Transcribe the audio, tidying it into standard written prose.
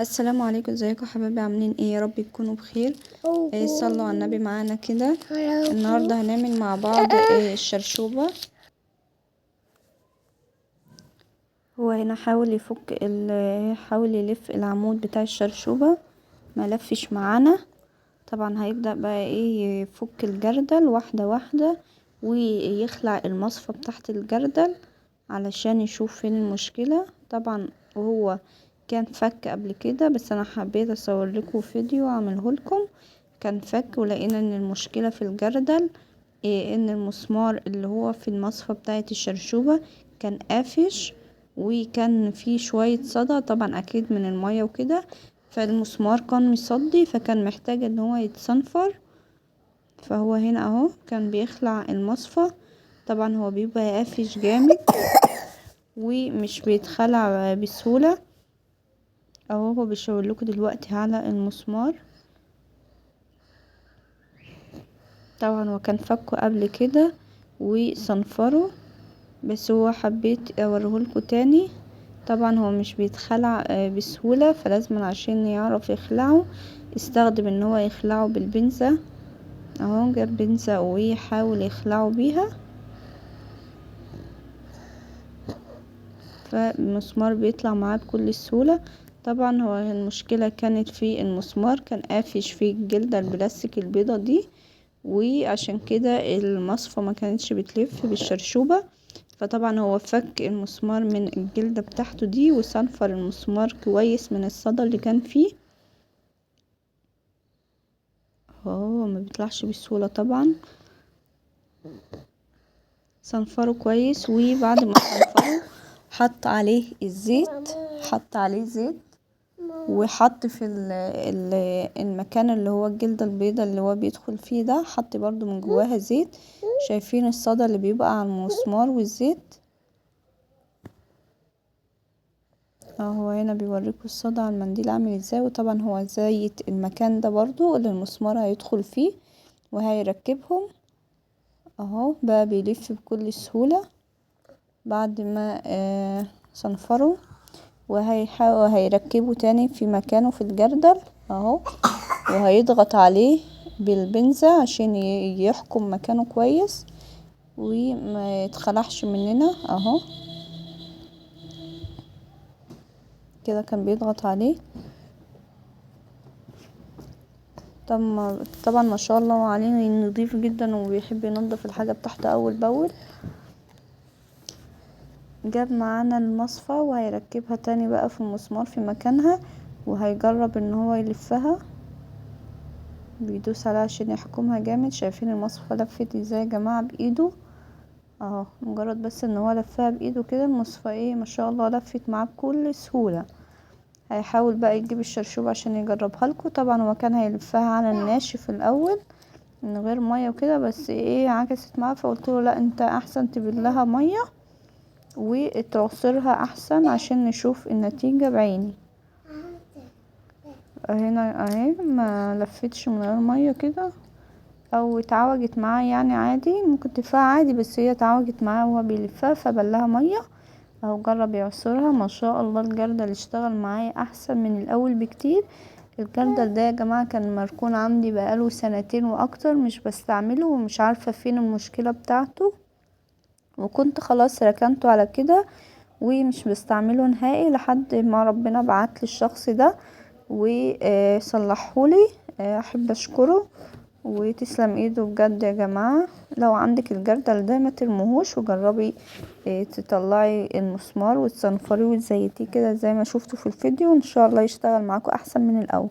السلام عليكم، ازيكم يا حبايبي؟ عاملين ايه؟ يا رب تكونوا بخير. صلوا على النبي معانا كده. النهارده هنعمل مع بعض الشرشوبه. هو هنا حاول يلف العمود بتاع الشرشوبه، ما لفش معانا. طبعا هيبدأ بقى يفك الجردل واحده واحده، ويخلع المصفى تحت الجردل علشان يشوف فين المشكله. طبعا وهو كان فك قبل كده، بس انا حبيت اصور لكم فيديو اعمله لكم. كان فك ولقينا ان المشكله في الجردل، ان المسمار اللي هو في المصفى بتاعه الشرشوبه كان قافش، وكان فيه شويه صدى، طبعا اكيد من الميه وكده. فالمسمار كان مصدي، فكان محتاج ان هو يتصنفر. فهو هنا اهو كان بيخلع المصفى. طبعا هو بيبقى قافش جامد ومش بيتخلع بسهوله. هو بيشاور لكم دلوقتي على المسمار. طبعا هو كان فكه قبل كده وصنفره، بس هو حبيت اوريهولكوا تاني. طبعا هو مش بيتخلع بسهولة، فلازم عشان يعرف يخلعه استخدم ان هو يخلعه بالبنزة. اهو جاب بنزة ويحاول يخلعه بيها، فالمسمار بيطلع معاه بكل سهولة. طبعا هو المشكلة كانت في المسمار، كان قافش في الجلدة البلاستيك البيضة دي، وعشان كده المصفى ما كانتش بتلف بالشرشوبة. فطبعا هو فك المسمار من الجلدة بتاعته دي، وصنفر المسمار كويس من الصدى اللي كان فيه. هو ما بيطلعش بسهولة طبعا. صنفره كويس، وبعد ما صنفره حط عليه زيت، وحط في المكان اللي هو الجلدة البيضة اللي هو بيدخل فيه ده، حط برضو من جواها زيت. شايفين الصدى اللي بيبقى على المسمار والزيت؟ هو هنا بيوريكوا الصدى على المنديل عامل ازاي. وطبعا هو زيت المكان ده برضو اللي المسمار هيدخل فيه وهيركبهم. اهو بقى بيلف بكل سهولة بعد ما صنفره، وهيركبه تاني في مكانه في الجردل اهو. وهيضغط عليه بالبنزة عشان يحكم مكانه كويس وما يتخلعش مننا اهو كده. كان بيضغط عليه. طبعا ما شاء الله عليه نضيف جدا، وبيحب ينظف الحاجة بتاعته اول باول. جاب معانا المصفى وهيركبها تاني بقى في المسمار في مكانها، وهيجرب ان هو يلفها. بيدوس عليها عشان يحكمها جامد. شايفين المصفى لفت ازاي يا جماعة بايده؟ اهو مجرد بس ان هو لفها بايده كده، المصفى ما شاء الله لفت معاه بكل سهولة. هيحاول بقى يجيب الشرشوب عشان يجربها لكم. طبعا هو كان هيلفها على الناشف الاول من غير ميه وكده، بس عكست معاه، فقلت له لا، انت احسن تبلها ميه وتعصرها احسن عشان نشوف النتيجة بعيني. هنا اهي ما لفتش من غير ميه كده، او اتعوجت معاه يعني عادي، ممكن تلفها عادي، بس هي اتعوجت معاه وهو بيلفها فبلها ميه. اهو جرب يعصرها، ما شاء الله الجردل اشتغل معايا احسن من الاول بكتير. الجردل ده يا جماعة كان مركون عندي بقاله 2 واكتر مش بستعمله، ومش عارفة فين المشكلة بتاعته، وكنت خلاص ركنته على كده ومش بستعمله نهائي، لحد ما ربنا بعتلي الشخص ده وصلحهولي. احب اشكره وتسلم ايده بجد يا جماعة. لو عندك الجردل ده ما ترموهوش، وجربي تطلعي المسمار وتصنفريه وتزيتيه كده زي ما شفتوا في الفيديو، وان شاء الله يشتغل معاكم احسن من الاول.